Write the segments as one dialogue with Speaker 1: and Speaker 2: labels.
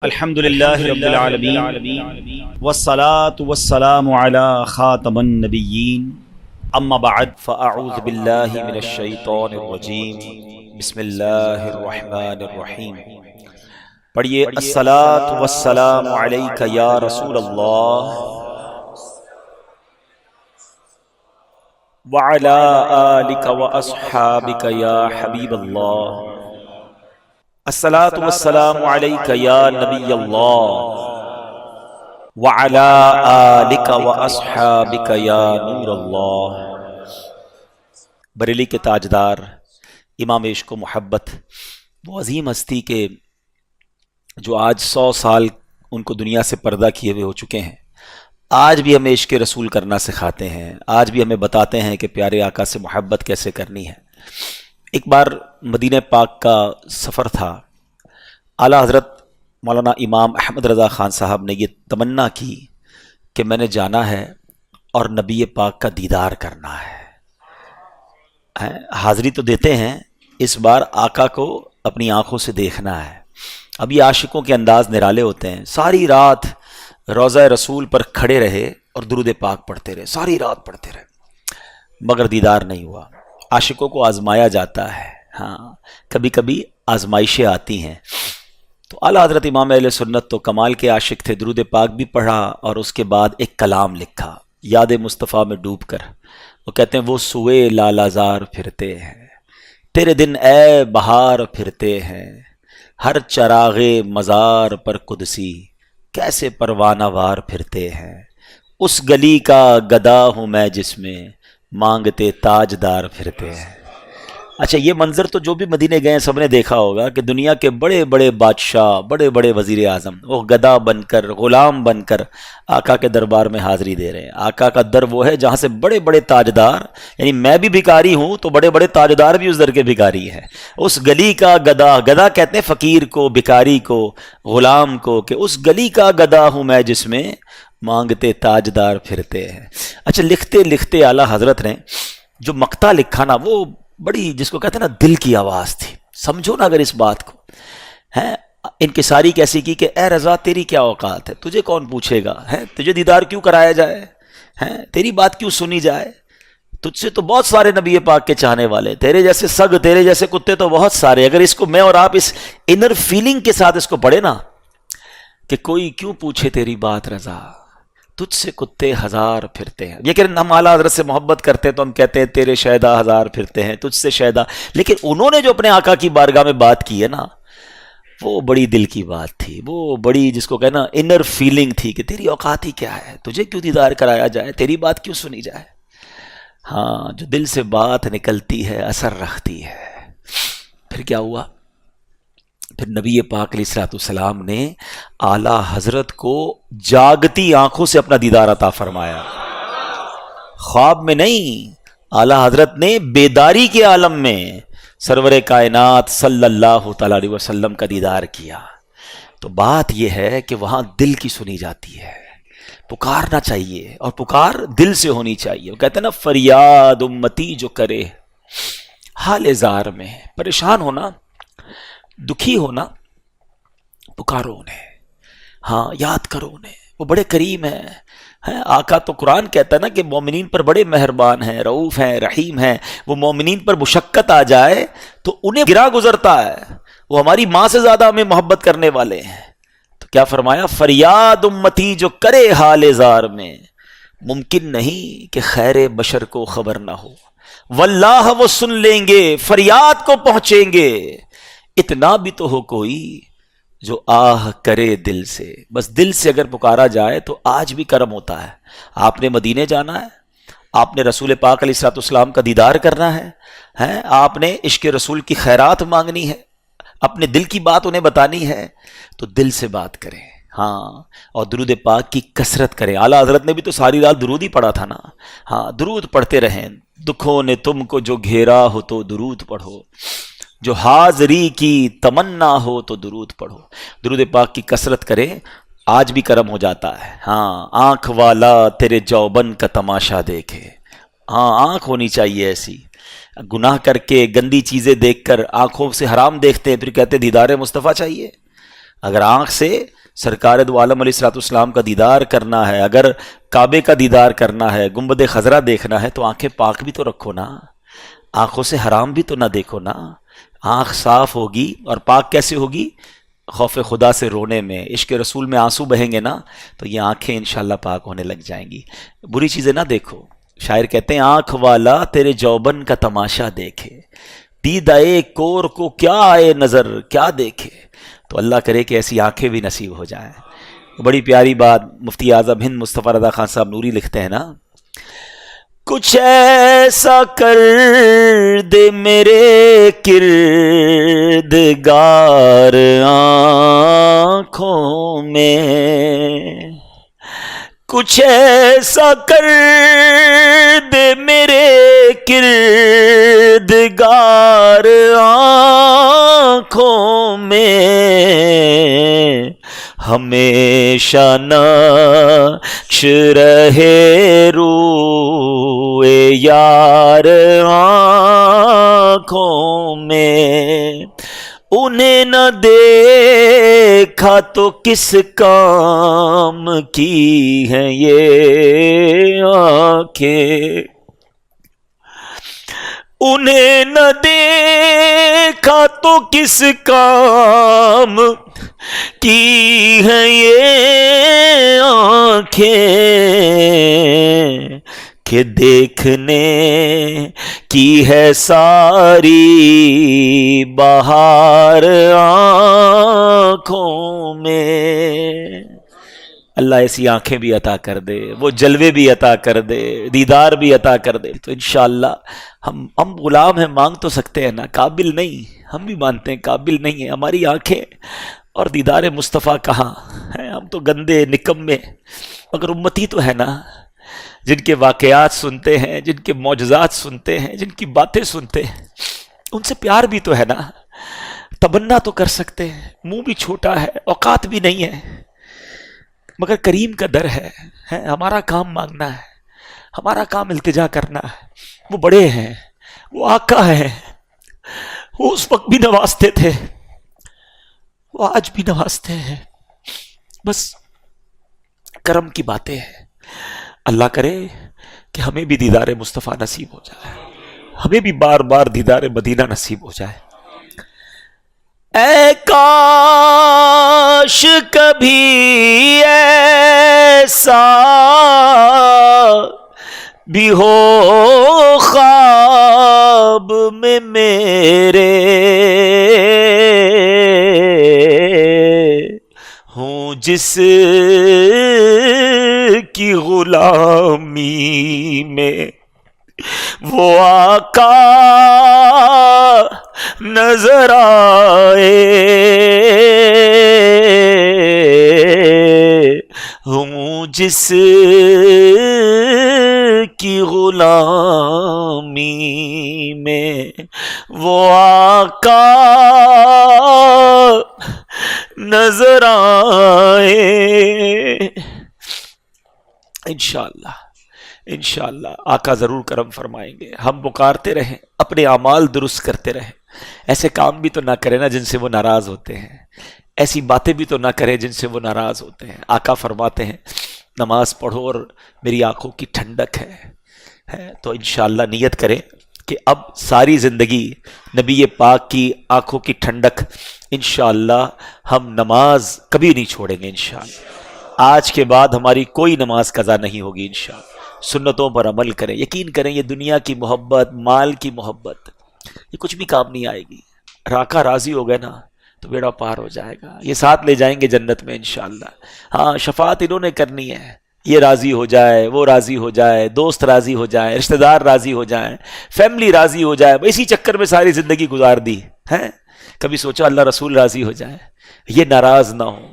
Speaker 1: الحمد للہ رب العالمین والصلاة والسلام علی خاتم النبیین اما بعد فاعوذ باللہ من الشیطان الرجیم بسم اللہ الرحمن الرحیم۔ پڑھیے الصلاة والسلام علیک یا رسول اللہ وعلی آلک واصحابک یا حبیب اللہ۔ الصلاۃ والسلام علیک یا نبی اللہ وعلی آلک واصحابک یا نور اللہ۔ بریلی کے تاجدار امام عشق و محبت، وہ عظیم ہستی کے جو آج 100 سال ان کو دنیا سے پردہ کیے ہوئے ہو چکے ہیں، آج بھی ہمیں عشق رسول کرنا سکھاتے ہیں، آج بھی ہمیں بتاتے ہیں کہ پیارے آقا سے محبت کیسے کرنی ہے۔ ایک بار مدینہ پاک کا سفر تھا، اعلیٰ حضرت مولانا امام احمد رضا خان صاحب نے یہ تمنا کی کہ میں نے جانا ہے اور نبی پاک کا دیدار کرنا ہے۔ حاضری تو دیتے ہیں، اس بار آقا کو اپنی آنکھوں سے دیکھنا ہے۔ اب یہ عاشقوں کے انداز نرالے ہوتے ہیں، ساری رات روضہ رسول پر کھڑے رہے اور درود پاک پڑھتے رہے، ساری رات پڑھتے رہے، مگر دیدار نہیں ہوا۔ عاشقوں کو آزمایا جاتا ہے، ہاں کبھی کبھی آزمائشیں آتی ہیں۔ تو اعلیٰ حضرت امام اہل سنت تو کمال کے عاشق تھے، درود پاک بھی پڑھا اور اس کے بعد ایک کلام لکھا یاد مصطفیٰ میں ڈوب کر۔ وہ کہتے ہیں وہ سوئے لالازار پھرتے ہیں، تیرے دن اے بہار پھرتے ہیں، ہر چراغ مزار پر قدسی کیسے پروانہ وار پھرتے ہیں، اس گلی کا گدا ہوں میں جس میں مانگتے تاجدار پھرتے ہیں۔ اچھا، یہ منظر تو جو بھی مدینے گئے ہیں سب نے دیکھا ہوگا کہ دنیا کے بڑے بڑے بادشاہ، بڑے بڑے وزیر اعظم وہ گدا بن کر، غلام بن کر آقا کے دربار میں حاضری دے رہے ہیں۔ آقا کا در وہ ہے جہاں سے بڑے بڑے تاجدار، یعنی میں بھی بھکاری ہوں تو بڑے بڑے تاجدار بھی اس در کے بھکاری ہیں۔ اس گلی کا گدا، گدا کہتے ہیں فقیر کو، بھکاری کو، غلام کو، کہ اس گلی کا گدا ہوں میں جس میں مانگتے تاجدار پھرتے ہیں۔ اچھا، لکھتے لکھتے اعلیٰ حضرت نے جو مقطع لکھا نا، وہ بڑی جس کو کہتے ہیں نا دل کی آواز تھی۔ سمجھو نا اگر اس بات کو، ہے انکساری کیسی کی کہ اے رضا تیری کیا اوقات ہے، تجھے کون پوچھے گا، ہے تجھے دیدار کیوں کرایا جائے، ہے تیری بات کیوں سنی جائے، تجھ سے تو بہت سارے نبی پاک کے چاہنے والے، تیرے جیسے سگ، تیرے جیسے کتے تو بہت سارے۔ اگر اس کو میں اور آپ اس انر فیلنگ کے ساتھ اس کو پڑھے نا کہ کوئی کیوں پوچھے تیری بات رضا، تجھ سے کتے ہزار پھرتے ہیں۔ یہ کہ ہم اعلیٰ حضرت سے محبت کرتے ہیں تو ہم کہتے ہیں تیرے شیدا ہزار پھرتے ہیں، تجھ سے شیدا، لیکن انہوں نے جو اپنے آقا کی بارگاہ میں بات کی ہے نا، وہ بڑی دل کی بات تھی، وہ بڑی جس کو کہنا انر فیلنگ تھی کہ تیری اوقات ہی کیا ہے، تجھے کیوں دیدار کرایا جائے، تیری بات کیوں سنی جائے۔ ہاں، جو دل سے بات نکلتی ہے اثر رکھتی ہے۔ پھر کیا ہوا؟ پھر نبی پاک علیہ الصلوۃ والسلام نے اعلیٰ حضرت کو جاگتی آنکھوں سے اپنا دیدار عطا فرمایا، خواب میں نہیں، اعلیٰ حضرت نے بیداری کے عالم میں سرور کائنات صلی اللہ تعالی علیہ وسلم کا دیدار کیا۔ تو بات یہ ہے کہ وہاں دل کی سنی جاتی ہے، پکارنا چاہیے اور پکار دل سے ہونی چاہیے۔ وہ کہتے ہیں نا فریاد امتی جو کرے حال زار میں، پریشان ہونا، دکھی ہونا، پکارو انہیں، ہاں یاد کرو انہیں، وہ بڑے کریم ہیں۔ آقا تو قرآن کہتا ہے نا کہ مومنین پر بڑے مہربان ہیں، رؤوف ہیں، رحیم ہیں۔ وہ مومنین پر مشقت آ جائے تو انہیں گرا گزرتا ہے، وہ ہماری ماں سے زیادہ ہمیں محبت کرنے والے ہیں۔ تو کیا فرمایا؟ فریاد امتی جو کرے حال زار میں، ممکن نہیں کہ خیر بشر کو خبر نہ ہو، واللہ وہ سن لیں گے، فریاد کو پہنچیں گے۔ اتنا بھی تو ہو کوئی جو آہ کرے دل سے، بس دل سے اگر پکارا جائے تو آج بھی کرم ہوتا ہے۔ آپ نے مدینے جانا ہے، آپ نے رسول پاک علیہ الصلوۃ والسلام کا دیدار کرنا ہے، آپ نے عشق رسول کی خیرات مانگنی ہے، اپنے دل کی بات انہیں بتانی ہے، تو دل سے بات کریں، ہاں، اور درود پاک کی کثرت کریں۔ اعلیٰ حضرت نے بھی تو ساری رات درود ہی پڑھا تھا نا، ہاں درود پڑھتے رہیں۔ دکھوں نے تم کو جو گھیرا ہو تو درود پڑھو، جو حاضری کی تمنا ہو تو درود پڑھو۔ درود پاک کی کثرت کریں، آج بھی کرم ہو جاتا ہے۔ ہاں، آنکھ والا تیرے جوبن کا تماشا دیکھے، ہاں آنکھ ہونی چاہیے ایسی۔ گناہ کر کے گندی چیزیں دیکھ کر آنکھوں سے حرام دیکھتے ہیں، پھر کہتے ہیں دیدار مصطفیٰ چاہیے۔ اگر آنکھ سے سرکار دو عالم علیہ الصلوۃ والسلام کا دیدار کرنا ہے، اگر کعبے کا دیدار کرنا ہے، گنبد خضرا دیکھنا ہے، تو آنکھیں پاک بھی تو رکھو نا، آنکھوں سے حرام بھی تو نہ دیکھو نا. آنکھ صاف ہوگی اور پاک کیسے ہوگی؟ خوف خدا سے رونے میں، عشق رسول میں آنسو بہیں گے نا، تو یہ آنکھیں انشاءاللہ پاک ہونے لگ جائیں گی. بری چیزیں نہ دیکھو. شاعر کہتے ہیں آنکھ والا تیرے جوبن کا تماشا دیکھے، دیدائے کور کو کیا آئے نظر کیا دیکھے. تو اللہ کرے کہ ایسی آنکھیں بھی نصیب ہو جائیں. بڑی پیاری بات مفتی اعظم ہند مصطفیٰ رضا خان صاحب نوری لکھتے ہیں نا، کچھ ایسا کر دے میرے کردگار آنکھوں میں، کچھ ایسا کر دے میرے کردگار آنکھوں میں، ہمیشہ نقش رہے روئے یار آنکھوں میں. انہیں نہ دیکھا تو کس کام کی ہیں یہ آنکھیں، انہیں نہ دیکھا تو کس کام کی ہیں یہ آنکھیں، کہ دیکھنے کی ہے ساری بہار آنکھوں میں. اللہ ایسی آنکھیں بھی عطا کر دے، وہ جلوے بھی عطا کر دے، دیدار بھی عطا کر دے. تو انشاءاللہ ہم غلام ہیں، مانگ تو سکتے ہیں نا، قابل نہیں. ہم بھی مانتے ہیں قابل نہیں ہیں ہماری آنکھیں، اور دیدار مصطفیٰ کہاں ہے. ہم تو گندے نکمے، مگر امتی تو ہے نا، جن کے واقعات سنتے ہیں، جن کے معجزات سنتے ہیں، جن کی باتیں سنتے ہیں، ان سے پیار بھی تو ہے نا. تمنا تو کر سکتے ہیں، منہ بھی چھوٹا ہے، اوقات بھی نہیں ہے، مگر کریم کا در ہے. ہمارا کام مانگنا ہے، ہمارا کام التجا کرنا ہے. وہ بڑے ہیں، وہ آقا ہیں، وہ اس وقت بھی نوازتے تھے، وہ آج بھی نوازتے ہیں. بس کرم کی باتیں ہیں. اللہ کرے کہ ہمیں بھی دیدار مصطفیٰ نصیب ہو جائے، ہمیں بھی بار بار دیدار مدینہ نصیب ہو جائے. اے کاش کبھی ایسا بھی ہو خواب میں میرے، ہوں جس کی غلامی میں وہ آقا نظر آئے، ہوں جس کی غلامی میں وہ آقا نظر آئے. انشاءاللہ انشاءاللہ آقا ضرور کرم فرمائیں گے. ہم پکارتے رہیں، اپنے اعمال درست کرتے رہیں. ایسے کام بھی تو نہ کریں نا جن سے وہ ناراض ہوتے ہیں، ایسی باتیں بھی تو نہ کریں جن سے وہ ناراض ہوتے ہیں. آقا فرماتے ہیں نماز پڑھو اور میری آنکھوں کی ٹھنڈک ہے. تو انشاءاللہ نیت کریں کہ اب ساری زندگی نبی پاک کی آنکھوں کی ٹھنڈک، انشاءاللہ ہم نماز کبھی نہیں چھوڑیں گے. انشاءاللہ آج کے بعد ہماری کوئی نماز قضا نہیں ہوگی. انشاءاللہ سنتوں پر عمل کریں. یقین کریں یہ دنیا کی محبت، مال کی محبت، یہ کچھ بھی کام نہیں آئے گی. راکا راضی ہو گئے نا تو بیڑا پار ہو جائے گا. یہ ساتھ لے جائیں گے جنت میں انشاءاللہ. ہاں شفاعت انہوں نے کرنی ہے، یہ راضی ہو جائے، وہ راضی ہو جائے، دوست راضی ہو جائیں، رشتہ دار راضی ہو جائیں، فیملی راضی ہو جائے. اسی چکر میں ساری زندگی گزار دی ہے. کبھی سوچا اللہ رسول راضی ہو جائے، یہ ناراض نہ ہو.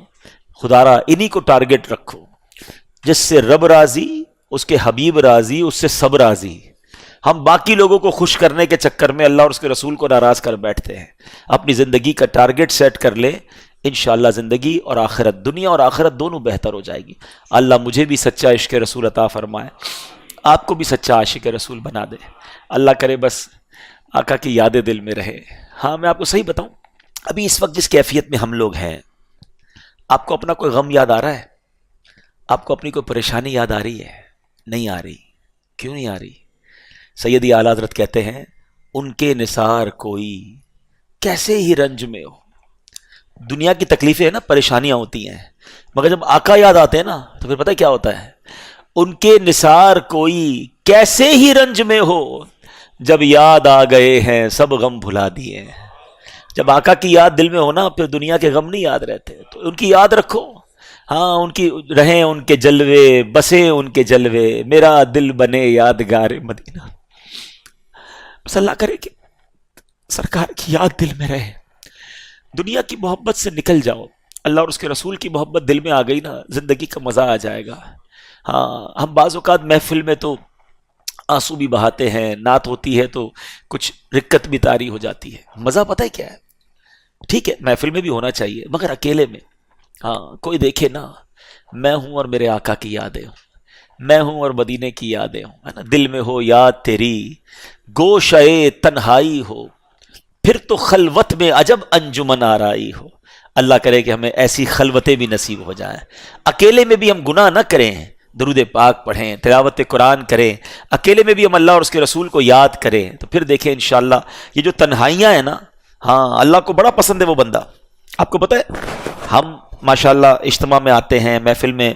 Speaker 1: خدا را انہی کو ٹارگٹ رکھو، جس سے رب راضی، اس کے حبیب راضی، اس سے سب راضی. ہم باقی لوگوں کو خوش کرنے کے چکر میں اللہ اور اس کے رسول کو ناراض کر بیٹھتے ہیں. اپنی زندگی کا ٹارگٹ سیٹ کر لے، انشاءاللہ زندگی اور آخرت، دنیا اور آخرت دونوں بہتر ہو جائے گی. اللہ مجھے بھی سچا عشق رسول عطا فرمائے، آپ کو بھی سچا عاشق رسول بنا دے. اللہ کرے بس آقا کی یادیں دل میں رہے. ہاں میں آپ کو صحیح بتاؤں، ابھی اس وقت جس کیفیت میں ہم لوگ ہیں، آپ کو اپنا کوئی غم یاد آ رہا ہے؟ آپ کو اپنی کوئی پریشانی یاد آ رہی ہے؟ نہیں آ رہی. کیوں نہیں آ رہی؟ سیدی اعلیٰ حضرت کہتے ہیں ان کے نثار کوئی کیسے ہی رنج میں ہو. دنیا کی تکلیفیں ہیں نا، پریشانیاں ہوتی ہیں، مگر جب آقا یاد آتے ہیں نا تو پھر پتہ کیا ہوتا ہے؟ ان کے نثار کوئی کیسے ہی رنج میں ہو، جب یاد آ گئے ہیں سب غم بھلا دیے ہیں. جب آقا کی یاد دل میں ہونا پھر دنیا کے غم نہیں یاد رہتے. تو ان کی یاد رکھو. ہاں، ان کی رہیں ان کے جلوے، بسیں ان کے جلوے، میرا دل بنے یادگار مدینہ. بس اللہ کرے کہ سرکار کی یاد دل میں رہے. دنیا کی محبت سے نکل جاؤ. اللہ اور اس کے رسول کی محبت دل میں آ گئی نا، زندگی کا مزہ آ جائے گا. ہاں، ہم بعض اوقات محفل میں تو آنسو بھی بہاتے ہیں، نعت ہوتی ہے تو کچھ رکت بھی طاری ہو جاتی ہے. مزہ پتہ ہے کیا ہے؟ ٹھیک ہے محفل میں بھی ہونا چاہیے مگر اکیلے میں. ہاں، کوئی دیکھے نا، میں ہوں اور میرے آقا کی یادیں ہوں، میں ہوں اور مدینے کی یادیں ہوں، ہے نا. دل میں ہو یاد تیری، گوشئے تنہائی ہو، پھر تو خلوت میں عجب انجمن آرائی ہو. اللہ کرے کہ ہمیں ایسی خلوتیں بھی نصیب ہو جائیں، اکیلے میں بھی ہم گناہ نہ کریں، درود پاک پڑھیں، تلاوت قرآن کریں، اکیلے میں بھی ہم اللہ اور اس کے رسول کو یاد کریں. تو پھر دیکھیں انشاءاللہ یہ جو تنہائیاں ہیں نا، ہاں اللہ کو بڑا پسند ہے وہ بندہ. آپ کو پتہ ہے ہم ماشاءاللہ اجتماع میں آتے ہیں، محفل میں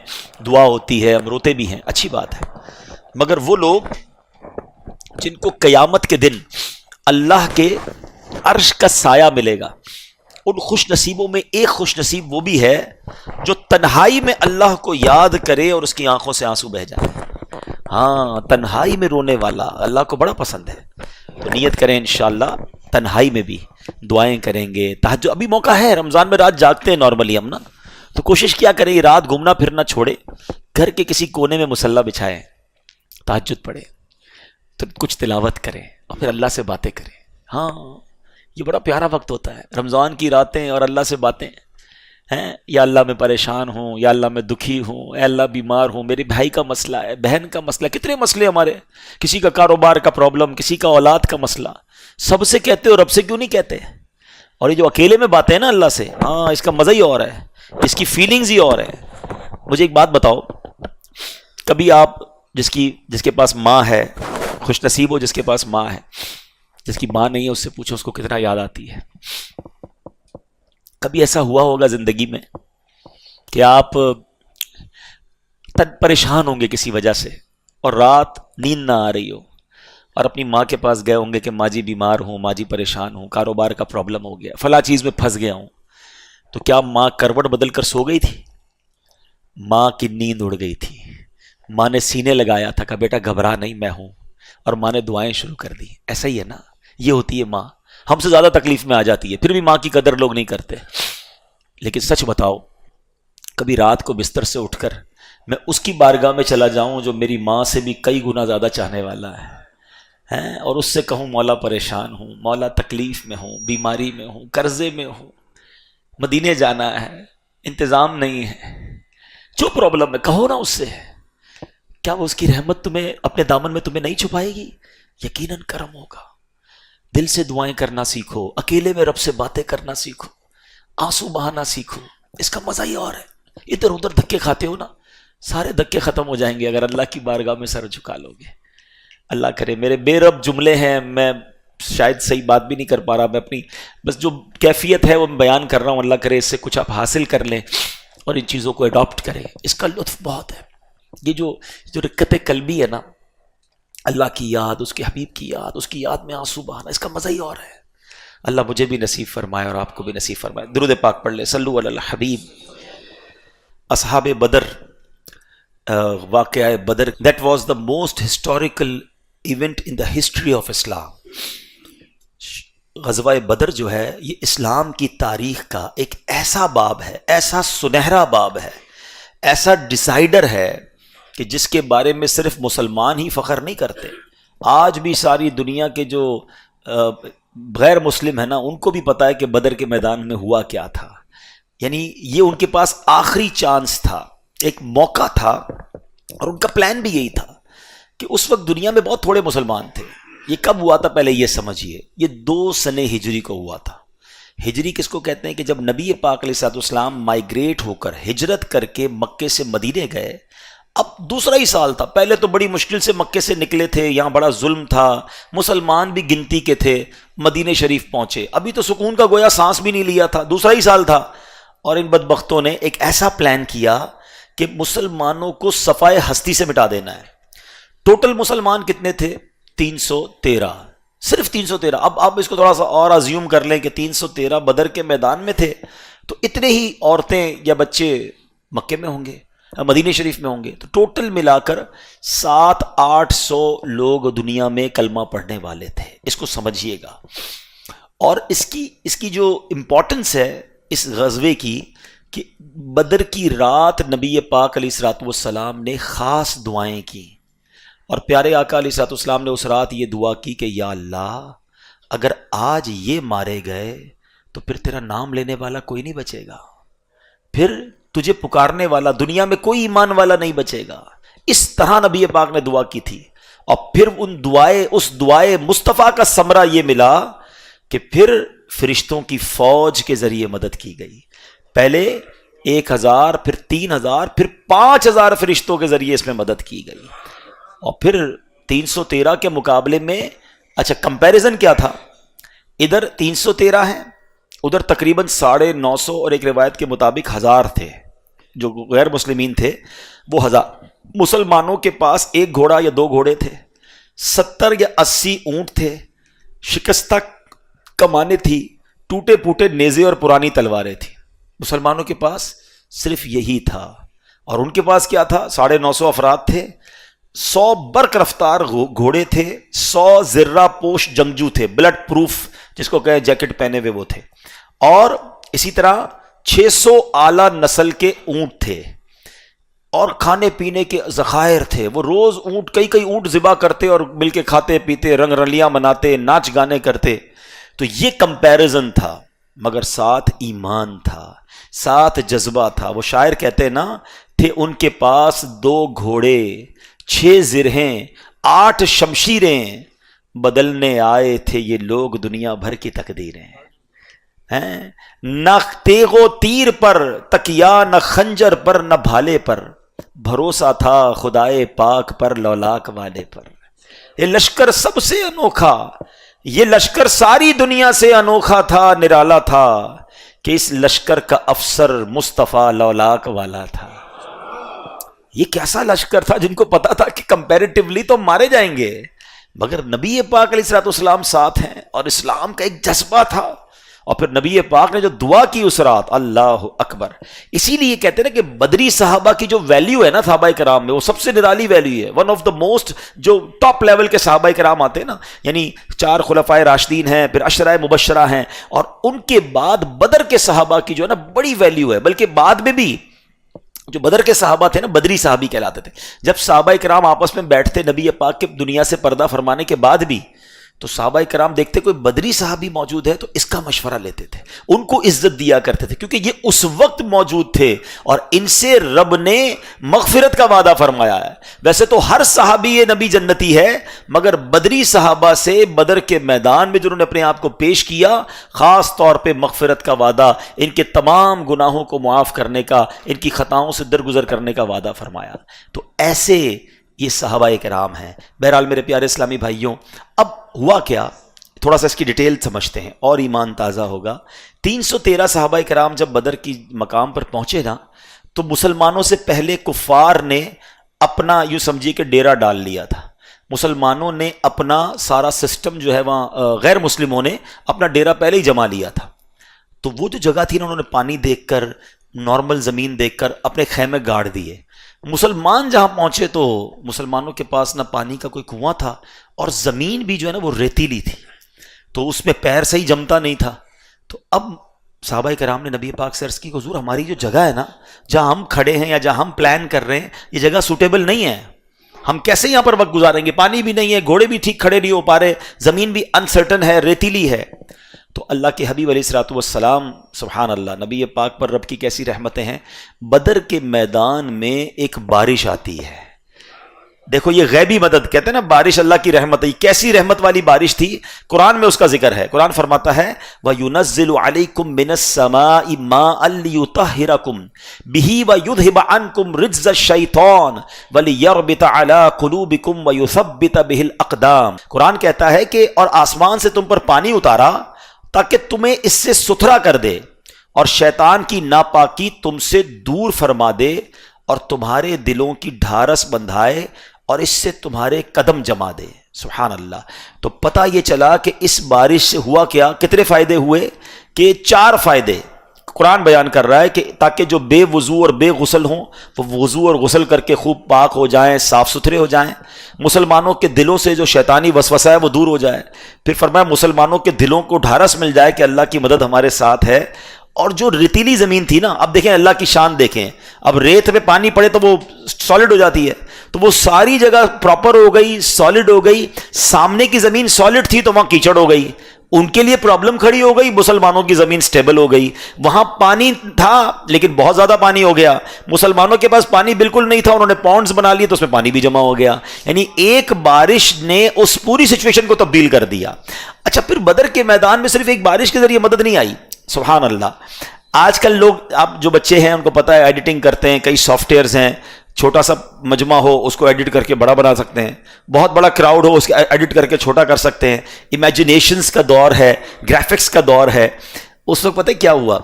Speaker 1: دعا ہوتی ہے، ہم روتے بھی ہیں، اچھی بات ہے. مگر وہ لوگ جن کو قیامت کے دن اللہ کے عرش کا سایہ ملے گا، ان خوش نصیبوں میں ایک خوش نصیب وہ بھی ہے جو تنہائی میں اللہ کو یاد کرے اور اس کی آنکھوں سے آنسو بہ جائے. ہاں، تنہائی میں رونے والا اللہ کو بڑا پسند ہے. تو نیت کریں انشاءاللہ تنہائی میں بھی دعائیں کریں گے. تہجد ابھی موقع ہے، رمضان میں رات جاگتے ہیں نارملی ہم نا، تو کوشش کیا کریں یہ رات گھومنا پھرنا چھوڑے، گھر کے کسی کونے میں مصلی بچھائیں، تہجد پڑھیں، تو کچھ تلاوت کریں اور پھر اللہ سے باتیں کریں. ہاں، یہ بڑا پیارا وقت ہوتا ہے، رمضان کی راتیں اور اللہ سے باتیں ہیں. یا اللہ میں پریشان ہوں، یا اللہ میں دکھی ہوں، اے اللہ بیمار ہوں، میرے بھائی کا مسئلہ ہے، بہن کا مسئلہ، کتنے مسئلے ہمارے، کسی کا کاروبار کا پرابلم، کسی کا اولاد کا مسئلہ. سب سے کہتے ہو، رب سے کیوں نہیں کہتے؟ اور یہ جو اکیلے میں باتیں ہیں نا اللہ سے، ہاں اس کا مزہ ہی اور ہے، اس کی فیلنگز ہی اور ہے. مجھے ایک بات بتاؤ، کبھی آپ جس کے پاس ماں ہے، خوش نصیب ہو جس کے پاس ماں ہے، جس کی ماں نہیں ہے اس سے پوچھو اس کو کتنا یاد آتی ہے. کبھی ایسا ہوا ہوگا زندگی میں کہ آپ پریشان ہوں گے کسی وجہ سے اور رات نیند نہ آ رہی ہو اور اپنی ماں کے پاس گئے ہوں گے کہ ماں جی بیمار ہوں، ماں جی پریشان ہوں، کاروبار کا پرابلم ہو گیا، فلاں چیز میں پھنس گیا ہوں. تو کیا ماں کروٹ بدل کر سو گئی تھی؟ ماں کی نیند اڑ گئی تھی. ماں نے سینے لگایا تھا کہ بیٹا گھبرا نہیں میں ہوں، اور ماں نے دعائیں شروع کر دی. ایسا ہی ہے نا، یہ ہوتی ہے ماں، ہم سے زیادہ تکلیف میں آ جاتی ہے، پھر بھی ماں کی قدر لوگ نہیں کرتے. لیکن سچ بتاؤ، کبھی رات کو بستر سے اٹھ کر میں اس کی بارگاہ میں چلا جاؤں جو میری ماں سے بھی کئی گنا زیادہ چاہنے والا ہے، اور اس سے کہوں مولا پریشان ہوں، مولا تکلیف میں ہوں، بیماری میں ہوں، قرضے میں ہوں، مدینے جانا ہے، انتظام نہیں ہے، جو پرابلم ہے کہو نا اس سے. کیا وہ اس کی رحمت تمہیں اپنے دامن میں تمہیں نہیں چھپائے گی؟ یقیناً کرم ہوگا. دل سے دعائیں کرنا سیکھو، اکیلے میں رب سے باتیں کرنا سیکھو، آنسو بہانا سیکھو، اس کا مزہ ہی اور ہے. ادھر ادھر دھکے کھاتے ہو نا، سارے دھکے ختم ہو جائیں گے اگر اللہ کی بارگاہ میں سر جھکا لو گے. اللہ کرے. میرے بے رب جملے ہیں، میں شاید صحیح بات بھی نہیں کر پا رہا، میں اپنی بس جو کیفیت ہے وہ میں بیان کر رہا ہوں. اللہ کرے اس سے کچھ آپ حاصل کر لیں اور ان چیزوں کو اڈاپٹ کریں. اس کا لطف بہت ہے. یہ جو رکت قلبی ہے نا، اللہ کی یاد، اس کے حبیب کی یاد، اس کی یاد میں آنسو بہانا، اس کا مزہ ہی اور ہے. اللہ مجھے بھی نصیب فرمائے اور آپ کو بھی نصیب فرمائے. درود پاک پڑھ لے، صلو علی الحبیب. اصحاب بدر، واقعہ بدر، that was the most historical event in the history of Islam. غزوہ بدر جو ہے یہ اسلام کی تاریخ کا ایک ایسا باب ہے، ایسا سنہرا باب ہے، ایسا ڈیسائیڈر ہے کہ جس کے بارے میں صرف مسلمان ہی فخر نہیں کرتے. آج بھی ساری دنیا کے جو غیر مسلم ہیں نا، ان کو بھی پتا ہے کہ بدر کے میدان میں ہوا کیا تھا. یعنی یہ ان کے پاس آخری چانس تھا، ایک موقع تھا، اور ان کا پلان بھی یہی تھا کہ اس وقت دنیا میں بہت تھوڑے مسلمان تھے. یہ کب ہوا تھا پہلے یہ سمجھیے، یہ 2 سنہ ہجری کو ہوا تھا. ہجری کس کو کہتے ہیں کہ جب نبی پاک علیہ الصلوۃ والسلام مائیگریٹ ہو کر ہجرت کر کے مکے سے مدینے گئے، اب دوسرا ہی سال تھا، پہلے تو بڑی مشکل سے مکے سے نکلے تھے، یہاں بڑا ظلم تھا، مسلمان بھی گنتی کے تھے، مدینے شریف پہنچے، ابھی تو سکون کا گویا سانس بھی نہیں لیا تھا، دوسرا ہی سال تھا، اور ان بدبختوں نے ایک ایسا پلان کیا کہ مسلمانوں کو صفائے ہستی سے مٹا دینا ہے۔ ٹوٹل مسلمان کتنے تھے؟ 313، صرف 313۔ اب آپ اس کو تھوڑا سا اور ازیوم کر لیں کہ 313 بدر کے میدان میں تھے، تو اتنے ہی عورتیں یا بچے مکے میں ہوں گے، مدینہ شریف میں ہوں گے، تو ٹوٹل ملا کر 700-800 لوگ دنیا میں کلمہ پڑھنے والے تھے۔ اس کو سمجھیے گا، اور اس کی جو امپورٹنس ہے اس غزوے کی، کہ بدر کی رات نبی پاک علیہ الصلوۃ والسلام نے خاص دعائیں کی، اور پیارے آقا علیہ الصلوۃ والسلام نے اس رات یہ دعا کی کہ یا اللہ، اگر آج یہ مارے گئے تو پھر تیرا نام لینے والا کوئی نہیں بچے گا، پھر تجھے پکارنے والا دنیا میں کوئی ایمان والا نہیں بچے گا۔ اس طرح نبی پاک نے دعا کی تھی، اور پھر اس دعائے مصطفیٰ کا ثمرہ یہ ملا کہ پھر فرشتوں کی فوج کے ذریعے مدد کی گئی، پہلے 1000، پھر 3000، پھر 5000 فرشتوں کے ذریعے اس میں مدد کی گئی، اور پھر 313 کے مقابلے میں اچھا کمپیریزن کیا تھا، ادھر 313 ہیں، ادھر تقریباً 950، اور ایک روایت کے مطابق 1000 تھے، جو غیر مسلمین تھے وہ 1000۔ مسلمانوں کے پاس ایک گھوڑا یا 2 گھوڑے تھے، 70 یا 80 اونٹ تھے، شکستہ کمانیں تھی، ٹوٹے پھوٹے نیزے اور پرانی تلواریں تھیں۔ مسلمانوں کے پاس صرف یہی تھا، اور ان کے پاس کیا تھا؟ 950 افراد تھے، 100 برق رفتار گھوڑے تھے، 100 زرہ پوش جنگجو تھے، بلڈ پروف جس کو کہیں جیکٹ پہنے ہوئے وہ تھے، اور اسی طرح 600 اعلیٰ نسل کے اونٹ تھے، اور کھانے پینے کے ذخائر تھے۔ وہ روز کئی اونٹ ذبح کرتے اور مل کے کھاتے پیتے، رنگ رلیاں مناتے، ناچ گانے کرتے۔ تو یہ کمپیریزن تھا، مگر ساتھ ایمان تھا، ساتھ جذبہ تھا۔ وہ شاعر کہتے ہیں نا، تھے ان کے پاس 2 گھوڑے، 6 زرہیں، 8 شمشیریں، بدلنے آئے تھے یہ لوگ دنیا بھر کی تقدیریں۔ نہ تیغ و تیر پر تکیا، نہ خنجر پر نہ بھالے پر، بھروسہ تھا خدائے پاک پر لولاک والے پر۔ یہ لشکر سب سے انوکھا، یہ لشکر ساری دنیا سے انوکھا تھا، نرالا تھا، کہ اس لشکر کا افسر مصطفیٰ لولاک والا تھا۔ یہ کیسا لشکر تھا جن کو پتا تھا کہ کمپیریٹیولی تو مارے جائیں گے، مگر نبی پاک علیہ الصلوۃ والسلام ساتھ ہیں، اور اسلام کا ایک جذبہ تھا۔ اور پھر نبی پاک نے جو دعا کی اس رات، اللہ اکبر۔ اسی لیے کہتے ہیں کہ بدری صحابہ کی جو ویلیو ہے نا صحابہ کرام میں، وہ سب سے نرالی ویلیو ہے، ون آف دا موسٹ، جو ٹاپ لیول کے صحابہ کرام آتے ہیں نا، یعنی 4 خلفائے راشدین ہیں، پھر عشرہ مبشرہ ہیں، اور ان کے بعد بدر کے صحابہ کی جو ہے نا بڑی ویلیو ہے، بلکہ بعد میں بھی جو بدر کے صحابہ تھے نا بدری صحابی کہلاتے تھے۔ جب صحابہ کرام آپس میں بیٹھتے نبی پاک کے دنیا سے پردہ فرمانے کے بعد بھی، تو صحابہ کرام دیکھتے کوئی بدری صحابی موجود ہے تو اس کا مشورہ لیتے تھے، ان کو عزت دیا کرتے تھے، کیونکہ یہ اس وقت موجود تھے اور ان سے رب نے مغفرت کا وعدہ فرمایا ہے۔ ویسے تو ہر صحابی نبی جنتی ہے، مگر بدری صحابہ سے بدر کے میدان میں جنہوں نے اپنے آپ کو پیش کیا، خاص طور پہ مغفرت کا وعدہ، ان کے تمام گناہوں کو معاف کرنے کا، ان کی خطاؤں سے درگزر کرنے کا وعدہ فرمایا۔ تو ایسے یہ صحابہ کرام ہیں۔ بہرحال میرے پیارے اسلامی بھائیوں، اب ہوا کیا، تھوڑا سا اس کی ڈیٹیل سمجھتے ہیں اور ایمان تازہ ہوگا۔ 313 صحابہ کرام جب بدر کی مقام پر پہنچے نا، تو مسلمانوں سے پہلے کفار نے اپنا یوں سمجھیے کہ ڈیرا ڈال لیا تھا۔ مسلمانوں نے اپنا سارا سسٹم جو ہے وہاں، غیر مسلموں نے اپنا ڈیرا پہلے ہی جما لیا تھا۔ تو وہ جو جگہ تھی نا، انہوں نے پانی دیکھ کر، نارمل زمین دیکھ کر اپنے خیمے گاڑ دیے۔ مسلمان جہاں پہنچے تو مسلمانوں کے پاس نہ پانی کا کوئی کنواں تھا، اور زمین بھی جو ہے نا وہ ریتیلی تھی، تو اس میں پیر صحیح جمتا نہیں تھا۔ تو اب صحابہ کرام نے نبی پاک سے عرض کی، حضور ہماری جو جگہ ہے نا، جہاں ہم کھڑے ہیں یا جہاں ہم پلان کر رہے ہیں، یہ جگہ سوٹیبل نہیں ہے، ہم کیسے یہاں پر وقت گزاریں گے؟ پانی بھی نہیں ہے، گھوڑے بھی ٹھیک کھڑے نہیں ہو پا رہے، زمین بھی انسرٹن ہے، ریتیلی ہے۔ تو اللہ کے حبیب علیہ الصلوۃ والسلام، سبحان اللہ، نبی پاک پر رب کی کیسی رحمتیں ہیں، بدر کے میدان میں ایک بارش آتی ہے، دیکھو یہ غیبی مدد کہتے ہیں نا، بارش اللہ کی رحمت ہے. کیسی رحمت والی بارش تھی؟ قرآن میں اس کا ذکر ہے. قرآن فرماتا ہے وَيُنَزِّلُ عَلَيْكُم مِّنَ السَّمَاءِ مَاءً لِّيُطَهِّرَكُم بِهِ وَيُذْهِبَ عَنكُم رِجْزَ الشَّيْطَانِ وَلِيَرْبِطَ عَلَىٰ قُلُوبِكُم وَيُثَبِّتَ بِهِ الْأَقْدَامَ. قرآن کہتا ہے کہ اور آسمان سے تم پر پانی اتارا تاکہ تمہیں اس سے ستھرا کر دے اور شیطان کی ناپاکی تم سے دور فرما دے اور تمہارے دلوں کی ڈھارس بندھائے اور اس سے تمہارے قدم جما دے. سبحان اللہ. تو پتہ یہ چلا کہ اس بارش سے ہوا کیا، کتنے فائدے ہوئے؟ کہ 4 فائدے قرآن بیان کر رہا ہے کہ تاکہ جو بے وضو اور بے غسل ہوں وہ وضو اور غسل کر کے خوب پاک ہو جائیں، صاف ستھرے ہو جائیں. مسلمانوں کے دلوں سے جو شیطانی وسوسہ ہے وہ دور ہو جائے. پھر فرمایا مسلمانوں کے دلوں کو ڈھارس مل جائے کہ اللہ کی مدد ہمارے ساتھ ہے. اور جو ریتیلی زمین تھی نا، اب دیکھیں اللہ کی شان دیکھیں، اب ریت پہ پانی پڑے تو وہ سالڈ ہو جاتی ہے، تو وہ ساری جگہ پراپر ہو گئی، سالڈ ہو گئی. سامنے کی زمین سالڈ تھی تو وہاں کیچڑ ہو گئی، ان کے لیے پرابلم کھڑی ہو گئی. مسلمانوں کی زمین سٹیبل ہو گئی. وہاں پانی تھا لیکن بہت زیادہ پانی ہو گیا. مسلمانوں کے پاس پانی بالکل نہیں تھا، انہوں نے پونڈز بنا لیے تو اس میں پانی بھی جمع ہو گیا. یعنی ایک بارش نے اس پوری سچویشن کو تبدیل کر دیا. اچھا، پھر بدر کے میدان میں صرف ایک بارش کے ذریعے مدد نہیں آئی. سبحان اللہ. آج کل لوگ، آپ جو بچے ہیں ان کو پتہ ہے ایڈیٹنگ کرتے ہیں، کئی سافٹ ویئرز ہیں، چھوٹا سا مجمع ہو اس کو ایڈٹ کر کے بڑا بنا سکتے ہیں، بہت بڑا کراؤڈ ہو اس کو ایڈٹ کر کے چھوٹا کر سکتے ہیں. امیجنیشنز کا دور ہے، گرافکس کا دور ہے. اس وقت پتہ کیا ہوا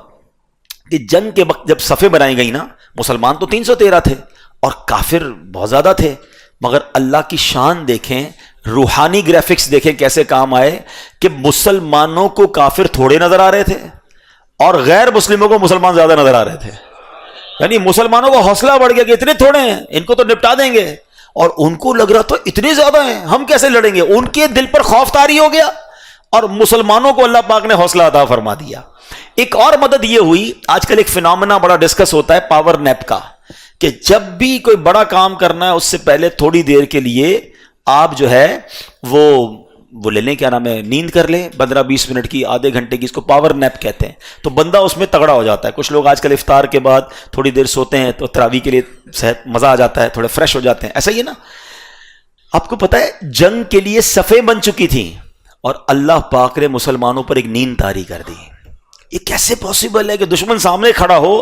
Speaker 1: کہ جنگ کے وقت جب صفیں بنائی گئی نا، مسلمان تو 313 تھے اور کافر بہت زیادہ تھے، مگر اللہ کی شان دیکھیں، روحانی گرافکس دیکھیں کیسے کام آئے کہ مسلمانوں کو کافر تھوڑے نظر آ رہے تھے اور غیر مسلموں کو مسلمان زیادہ نظر آ رہے تھے. یعنی مسلمانوں کا حوصلہ بڑھ گیا کہ اتنے تھوڑے ہیں، ان کو تو نپٹا دیں گے، اور ان کو لگ رہا تھا اتنے زیادہ ہیں ہم کیسے لڑیں گے. ان کے دل پر خوف طاری ہو گیا اور مسلمانوں کو اللہ پاک نے حوصلہ عطا فرما دیا. ایک اور مدد یہ ہوئی، آج کل ایک فینومینا بڑا ڈسکس ہوتا ہے پاور نیپ کا، کہ جب بھی کوئی بڑا کام کرنا ہے اس سے پہلے تھوڑی دیر کے لیے آپ جو ہے وہ لے لیں، کیا نام ہے، نیند کر لیں 15-20 منٹ کی، آدھے گھنٹے کی. اس کو پاور نیپ کہتے ہیں. تو بندہ اس میں تگڑا ہو جاتا ہے. کچھ لوگ آج کل افطار کے بعد تھوڑی دیر سوتے ہیں تو تراویح کے لیے صحت مزہ آ جاتا ہے، تھوڑے فریش ہو جاتے ہیں. ایسا ہی ہے نا. آپ کو پتہ ہے جنگ کے لیے صفیں بن چکی تھیں اور اللہ پاک نے مسلمانوں پر ایک نیند طاری کر دی. یہ کیسے پاسبل ہے کہ دشمن سامنے کھڑا ہو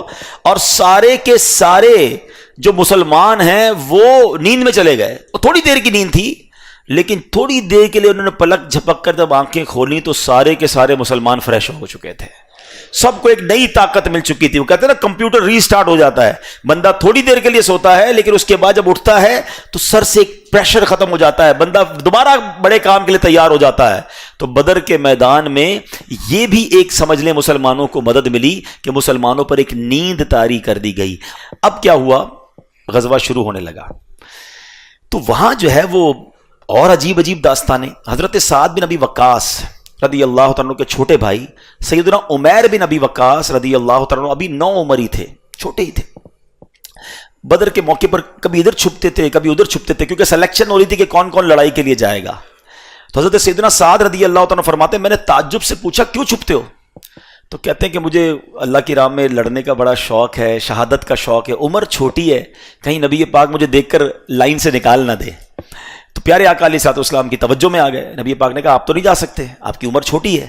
Speaker 1: اور سارے کے سارے جو مسلمان ہیں وہ نیند میں چلے گئے؟ اور تھوڑی دیر کی نیند تھی، لیکن تھوڑی دیر کے لیے انہوں نے پلک جھپک کر جب آنکھیں کھولی تو سارے کے سارے مسلمان فریش ہو چکے تھے. سب کو ایک نئی طاقت مل چکی تھی. وہ کہتے ہیں نا کمپیوٹر ری سٹارٹ ہو جاتا ہے. بندہ تھوڑی دیر کے لیے سوتا ہے لیکن اس کے بعد جب اٹھتا ہے تو سر سے ایک پریشر ختم ہو جاتا ہے، بندہ دوبارہ بڑے کام کے لیے تیار ہو جاتا ہے. تو بدر کے میدان میں یہ بھی ایک سمجھ لیں مسلمانوں کو مدد ملی کہ مسلمانوں پر ایک نیند طاری کر دی گئی. اب کیا ہوا؟ غزوہ شروع ہونے لگا. تو وہاں جو ہے وہ اور عجیب عجیب داستانیں. حضرت سعد بن ابی وقاص رضی اللہ تعالیٰ کے چھوٹے بھائی سیدنا عمیر بن ابی وقاص رضی اللہ تعالیٰ ابھی 9 عمری تھے، چھوٹے ہی تھے. بدر کے موقع پر کبھی ادھر چھپتے تھے کبھی ادھر چھپتے تھے، کیونکہ سلیکشن ہو رہی تھی کہ کون کون لڑائی کے لیے جائے گا. تو حضرت سیدنا سعد رضی اللہ تعالیٰ فرماتے ہیں میں نے تعجب سے پوچھا کیوں چھپتے ہو؟ تو کہتے ہیں کہ مجھے اللہ کی راہ میں لڑنے کا بڑا شوق ہے، شہادت کا شوق ہے. عمر چھوٹی ہے، کہیں نبی پاک مجھے دیکھ کر لائن سے نکال نہ دے. تو پیارے آقا علیہ الصلوۃ والسلام کی توجہ میں آ گئے. نبی پاک نے کہا آپ تو نہیں جا سکتے، آپ کی عمر چھوٹی ہے.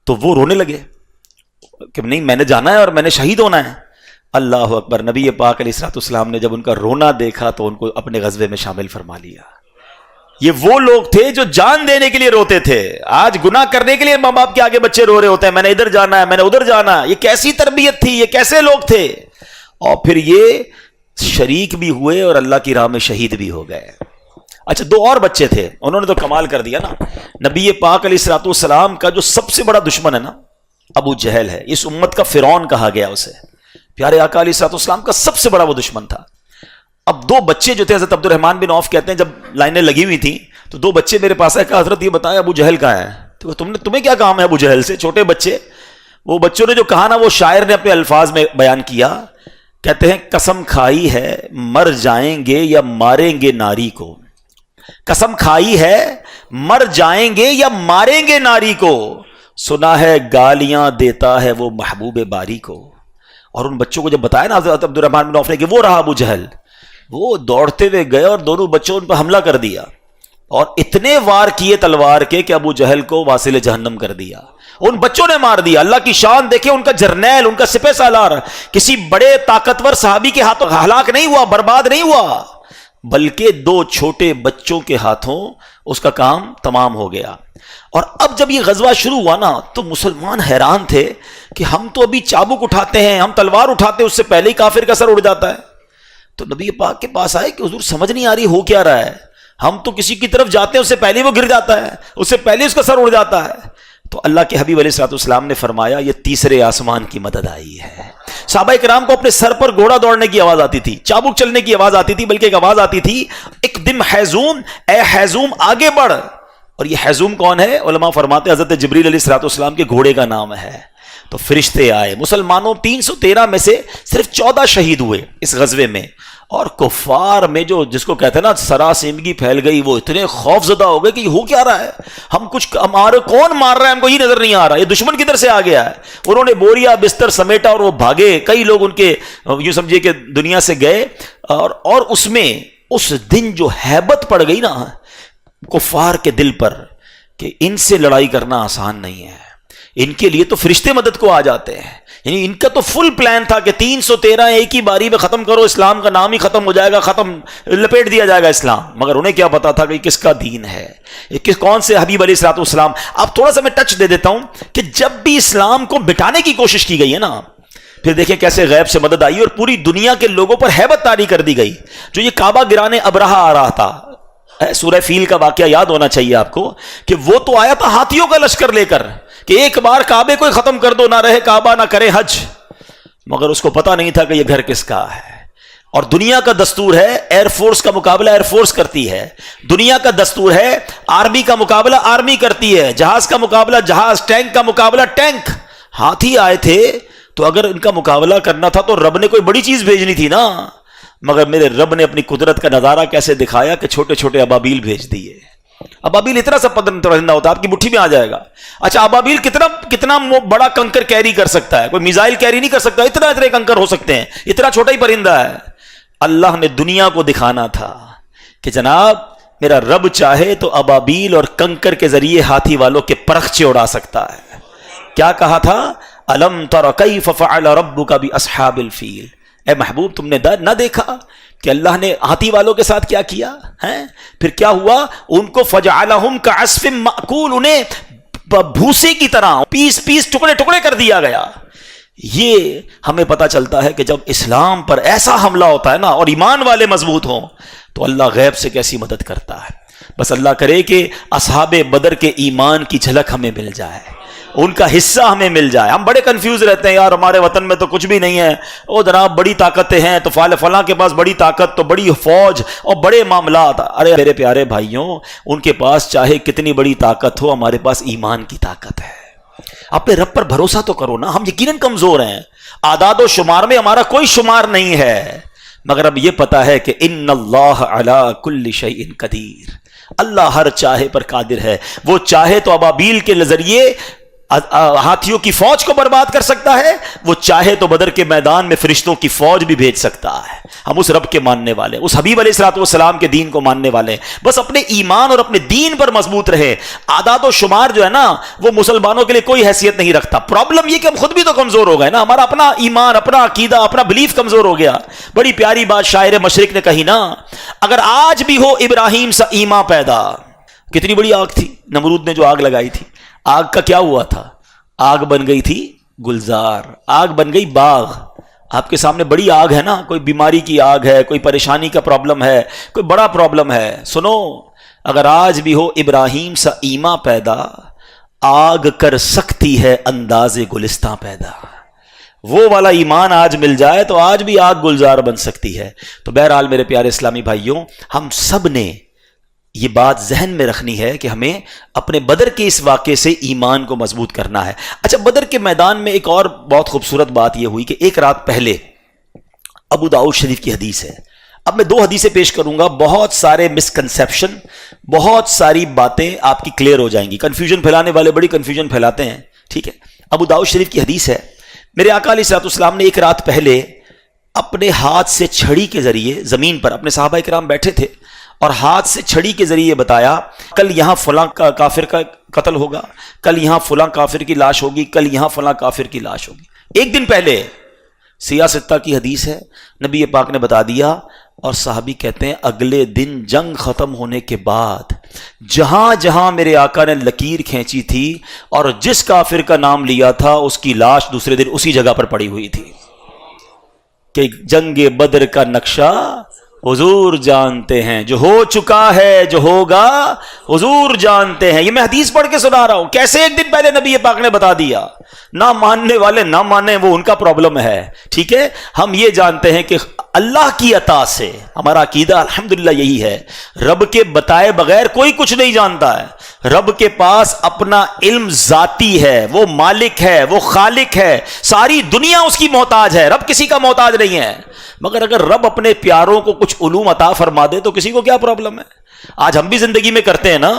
Speaker 1: تو وہ رونے لگے کہ نہیں میں نے جانا ہے اور میں نے شہید ہونا ہے. اللہ اکبر. نبی پاک علیہ الصلوۃ والسلام نے جب ان کا رونا دیکھا تو ان کو اپنے غزوے میں شامل فرما لیا. یہ وہ لوگ تھے جو جان دینے کے لیے روتے تھے. آج گناہ کرنے کے لیے ماں باپ کے آگے بچے رو رہے ہوتے ہیں، میں نے ادھر جانا ہے میں نے ادھر جانا ہے. یہ کیسی تربیت تھی، یہ کیسے لوگ تھے؟ اور پھر یہ شریک بھی ہوئے اور اللہ کی راہ میں شہید بھی ہو گئے. اچھا 2 اور بچے تھے، انہوں نے تو کمال کر دیا نا. نبی پاک علیہ الصلوۃ والسلام کا جو سب سے بڑا دشمن ہے نا ابو جہل ہے. اس امت کا فرعون کہا گیا اسے. پیارے آقا علیہ الصلوۃ والسلام کا سب سے بڑا وہ دشمن تھا. اب 2 بچے جو تھے، حضرت عبد الرحمن بن عوف کہتے ہیں جب لائنیں لگی ہوئی تھیں تو 2 بچے میرے پاس آئے، کہا حضرت یہ بتائیں ابو جہل کہاں ہے؟ تو تمہیں کیا کام ہے ابو جہل سے؟ چھوٹے بچے. وہ بچوں نے جو کہا نا وہ شاعر نے اپنے الفاظ میں بیان کیا. کہتے ہیں قسم کھائی ہے مر جائیں گے یا ماریں گے ناری کو. قسم کھائی ہے مر جائیں گے یا ماریں گے ناری کو، سنا ہے گالیاں دیتا ہے وہ محبوب باری کو. اور ان بچوں کو جب بتایا نا حضرت عبد الرحمن بن عوف نے کہ وہ رہا ابو جہل، وہ دوڑتے ہوئے گئے اور دونوں بچوں ان پر حملہ کر دیا اور اتنے وار کیے تلوار کے کہ ابو جہل کو واصل جہنم کر دیا. ان بچوں نے مار دیا. اللہ کی شان دیکھیں, ان کا جرنیل, ان کا سپہ سالار کسی بڑے طاقتور صحابی کے ہاتھوں ہلاک نہیں ہوا, برباد نہیں ہوا, بلکہ 2 چھوٹے بچوں کے ہاتھوں اس کا کام تمام ہو گیا. اور اب جب یہ غزوہ شروع ہوا نا تو مسلمان حیران تھے کہ ہم تو ابھی چابک اٹھاتے ہیں, ہم تلوار اٹھاتے ہیں, اس سے پہلے ہی کافر کا سر اڑ جاتا ہے. تو نبی پاک کے پاس آئے کہ حضور سمجھ نہیں آ رہی ہو کیا رہا ہے, ہم تو کسی کی طرف جاتے ہیں اس سے پہلے وہ گر جاتا ہے, اس سے پہلے اس کا سر اڑ جاتا ہے. تو اللہ کے حبیب علیہ الصلوۃ والسلام نے فرمایا یہ تیسرے آسمان کی مدد آئی ہے. صحابہ کرام کو اپنے سر پر گھوڑا دوڑنے کی آواز آتی تھی, چابک چلنے کی آواز آتی تھی, بلکہ ایک آواز آتی تھی ایک دم حیزوم, اے حیزوم آگے بڑھ. اور یہ حیزوم کون ہے؟ علماء فرماتے ہیں حضرت جبریل علیہ الصلوۃ والسلام کے گھوڑے کا نام ہے. تو فرشتے آئے, مسلمانوں 313 میں سے صرف 14 شہید ہوئے اس غزوے میں, اور کفار میں جو جس کو کہتے ہیں نا سراسیمگی پھیل گئی, وہ اتنے خوف زدہ ہو گئے کہ یہ ہو کیا رہا ہے, ہم کچھ ہمارے کون مار رہا ہے, ہم کو یہ نظر نہیں آ رہا, یہ دشمن کدھر سے آ گیا ہے. انہوں نے بوریا بستر سمیٹا اور وہ بھاگے. کئی لوگ ان کے یوں سمجھیے کہ دنیا سے گئے. اور اس میں اس دن جو ہیبت پڑ گئی نا کفار کے دل پر کہ ان سے لڑائی کرنا آسان نہیں ہے, ان کے لیے تو فرشتے مدد کو آ جاتے ہیں. یعنی ان کا تو فل پلان تھا کہ 313 ایک ہی باری میں ختم کرو, اسلام کا نام ہی ختم ہو جائے گا, ختم لپیٹ دیا جائے گا اسلام. مگر انہیں کیا پتا تھا کہ کس کا دین ہے, کون سے حبیب علیہ الصلوۃ والسلام. اب تھوڑا سا میں ٹچ دے دیتا ہوں کہ جب بھی اسلام کو مٹانے کی کوشش کی گئی ہے نا, پھر دیکھیں کیسے غیب سے مدد آئی اور پوری دنیا کے لوگوں پر ہیبت طاری کر دی گئی. جو یہ کعبہ گرانے ابرہہ آ رہا تھا, سورہ فیل کا واقعہ یاد ہونا چاہیے آپ کو, کہ وہ تو آیا تھا ہاتھیوں کا لشکر لے کر کہ ایک بار کعبے کو ختم کر دو, نہ رہے کعبہ نہ کرے حج. مگر اس کو پتا نہیں تھا کہ یہ گھر کس کا ہے. اور دنیا کا دستور ہے ایئر فورس کا مقابلہ ایئر فورس کرتی ہے, دنیا کا دستور ہے آرمی کا مقابلہ آرمی کرتی ہے, جہاز کا مقابلہ جہاز, ٹینک کا مقابلہ ٹینک. ہاتھی آئے تھے تو اگر ان کا مقابلہ کرنا تھا تو رب نے کوئی بڑی چیز بھیجنی تھی نا, مگر میرے رب نے اپنی قدرت کا نظارہ کیسے دکھایا کہ چھوٹے چھوٹے ابابیل بھیج دیے. ابابیل اتنا سا پرندہ ہوتا ہے آپ کی مٹھی میں آ جائے گا. اچھا ابابیل کتنا بڑا کنکر کیری کر سکتا ہے, کوئی میزائل کیری نہیں کر سکتا, اتنا کنکر ہو سکتے ہیں, اتنا چھوٹا ہی پرندہ ہے. اللہ نے دنیا کو دکھانا تھا کہ جناب میرا رب چاہے تو ابابیل اور کنکر کے ذریعے ہاتھی والوں کے پرخچے اڑا سکتا ہے. کیا کہا تھا؟ الم تر کیف فعل ربک باصحاب الفیل, اے محبوب تم نے نہ دیکھا کہ اللہ نے ہاتھی والوں کے ساتھ کیا کیا ہے؟ پھر کیا ہوا؟ ان کو فجعلہم کعصف مأکول, انہیں بھوسے کی طرح پیس پیس ٹکڑے ٹکڑے کر دیا گیا. یہ ہمیں پتا چلتا ہے کہ جب اسلام پر ایسا حملہ ہوتا ہے نا اور ایمان والے مضبوط ہوں تو اللہ غیب سے کیسی مدد کرتا ہے. بس اللہ کرے کہ اصحاب بدر کے ایمان کی جھلک ہمیں مل جائے, ان کا حصہ ہمیں مل جائے. ہم بڑے کنفیوز رہتے ہیں, یار ہمارے وطن میں تو کچھ بھی نہیں ہے, او جناب بڑی طاقتیں ہیں تو فلاں کے پاس بڑی طاقت تو بڑی فوج اور بڑے معاملات. ارے میرے پیارے بھائیوں, ان کے پاس چاہے کتنی بڑی طاقت ہو, ہمارے پاس ایمان کی طاقت ہے. اپنے رب پر بھروسہ تو کرو نا. ہم یقیناً کمزور ہیں, اعداد و شمار میں ہمارا کوئی شمار نہیں ہے, مگر اب یہ پتا ہے کہ ان اللہ علی کل شیء قدیر, اللہ ہر چاہے پر قادر ہے. وہ چاہے تو ابابیل کے ذریعے ہاتھیوں کی فوج کو برباد کر سکتا ہے, وہ چاہے تو بدر کے میدان میں فرشتوں کی فوج بھی بھیج سکتا ہے. ہم اس رب کے ماننے والے, اس حبیب علیہ الصلوۃ والسلام کے دین کو ماننے والے, بس اپنے ایمان اور اپنے دین پر مضبوط رہے. اعداد و شمار جو ہے نا وہ مسلمانوں کے لیے کوئی حیثیت نہیں رکھتا. پرابلم یہ کہ ہم خود بھی تو کمزور ہو گئے نا, ہمارا اپنا ایمان, اپنا عقیدہ, اپنا بلیف کمزور ہو گیا. بڑی پیاری بات شاعر مشرق نے کہی نا, اگر آج بھی ہو ابراہیم سا ایمان پیدا. کتنی بڑی آگ تھی نمرود نے جو آگ لگائی تھی, آگ کا کیا ہوا تھا؟ آگ بن گئی تھی گلزار, آگ بن گئی باغ. آپ کے سامنے بڑی آگ ہے نا, کوئی بیماری کی آگ ہے, کوئی پریشانی کا پرابلم ہے, کوئی بڑا پرابلم ہے. سنو, اگر آج بھی ہو ابراہیم سا ایمان پیدا, آگ کر سکتی ہے انداز گلستان پیدا. وہ والا ایمان آج مل جائے تو آج بھی آگ گلزار بن سکتی ہے. تو بہرحال میرے پیارے اسلامی بھائیوں, ہم سب نے یہ بات ذہن میں رکھنی ہے کہ ہمیں اپنے بدر کے اس واقعے سے ایمان کو مضبوط کرنا ہے. اچھا, بدر کے میدان میں ایک اور بہت خوبصورت بات یہ ہوئی کہ ایک رات پہلے ابو داؤد شریف کی حدیث ہے. اب میں 2 حدیثیں پیش کروں گا, بہت سارے مسکنسیپشن, بہت ساری باتیں آپ کی کلیئر ہو جائیں گی. کنفیوژن پھیلانے والے بڑی کنفیوژن پھیلاتے ہیں, ٹھیک ہے. ابو داؤد شریف کی حدیث ہے, میرے آقا علیہ الصلوۃ والسلام نے ایک رات پہلے اپنے ہاتھ سے چھڑی کے ذریعے زمین پر اپنے صحابہ کرام بیٹھے تھے اور ہاتھ سے چھڑی کے ذریعے بتایا کل یہاں فلاں کافر کا قتل ہوگا، کل یہاں فلاں کافر کی لاش ہوگی، کل یہاں فلاں کافر کی لاش ہوگی. ایک دن پہلے سیاستہ کی حدیث ہے، نبی پاک نے بتا دیا. اور صحابی کہتے ہیں اگلے دن جنگ ختم ہونے کے بعد جہاں جہاں میرے آقا نے لکیر کھینچی تھی اور جس کافر کا نام لیا تھا اس کی لاش دوسرے دن اسی جگہ پر پڑی ہوئی تھی کہ جنگ بدر کا نقشہ حضور جانتے ہیں، جو ہو چکا ہے جو ہوگا حضور جانتے ہیں. یہ میں حدیث پڑھ کے سنا رہا ہوں، کیسے ایک دن پہلے نبی پاک نے بتا دیا. نہ ماننے والے نہ مانیں وہ ان کا پرابلم ہے، ٹھیک ہے. ہم یہ جانتے ہیں کہ اللہ کی عطا سے ہمارا عقیدہ الحمدللہ یہی ہے، رب کے بتائے بغیر کوئی کچھ نہیں جانتا ہے. رب کے پاس اپنا علم ذاتی ہے، وہ مالک ہے، وہ خالق ہے، ساری دنیا اس کی محتاج ہے، رب کسی کا محتاج نہیں ہے. مگر اگر رب اپنے پیاروں کو کچھ علوم عطا فرما دے تو کسی کو کیا پرابلم ہے؟ آج ہم بھی زندگی میں کرتے ہیں نا،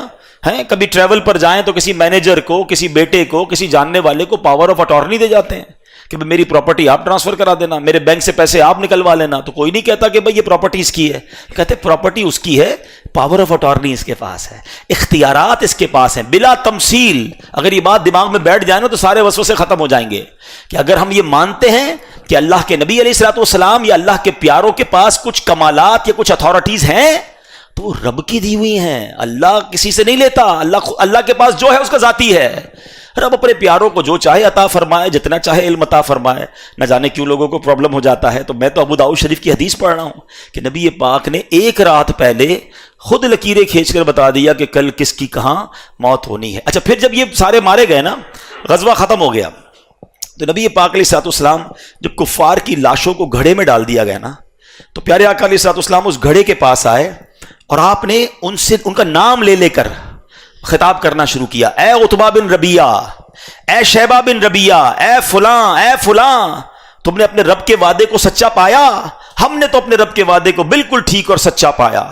Speaker 1: ہیں کبھی ٹریول پر جائیں تو کسی مینیجر کو، کسی بیٹے کو، کسی جاننے والے کو پاور آف اٹارنی دے جاتے ہیں کہ میری پراپرٹی آپ ٹرانسفر کرا دینا، میرے بینک سے پیسے آپ نکلوا لینا. تو کوئی نہیں کہتا کہ بھئی یہ پراپرٹی اس کی ہے، کہتے پراپرٹی اس کی ہے، پاور آف اٹارنی اس کے پاس ہے، اختیارات اس کے پاس ہیں بلا تمثیل. اگر یہ بات دماغ میں بیٹھ جائے نا تو سارے وسوسے ختم ہو جائیں گے کہ اگر ہم یہ مانتے ہیں کہ اللہ کے نبی علیہ الصلوۃ والسلام یا اللہ کے پیاروں کے پاس کچھ کمالات یا کچھ اتھارٹیز ہیں تو وہ رب کی دی ہوئی ہیں، اللہ کسی سے نہیں لیتا. اللہ کے پاس جو ہے اس کا ذاتی ہے. رب اپنے پیاروں کو جو چاہے عطا فرمائے، جتنا چاہے علم عطا فرمائے. نہ جانے کیوں لوگوں کو پرابلم ہو جاتا ہے. تو میں تو ابو داؤد شریف کی حدیث پڑھ رہا ہوں کہ نبی پاک نے ایک رات پہلے خود لکیریں کھینچ کر بتا دیا کہ کل کس کی کہاں موت ہونی ہے. اچھا پھر جب یہ سارے مارے گئے نا، غزوہ ختم ہو گیا، تو نبی پاک علیہ الصلوۃ والسلام جب کفار کی لاشوں کو گھڑے میں ڈال دیا گیا نا، تو پیارے آقا علیہ الصلوۃ والسلام اس گھڑے کے پاس آئے اور آپ نے ان سے ان کا نام لے لے کر خطاب کرنا شروع کیا. اے عتبہ بن ربیعہ، اے شیبہ بن ربیعہ، اے فلاں، اے فلاں، تم نے اپنے رب کے وعدے کو سچا پایا؟ ہم نے تو اپنے رب کے وعدے کو بالکل ٹھیک اور سچا پایا.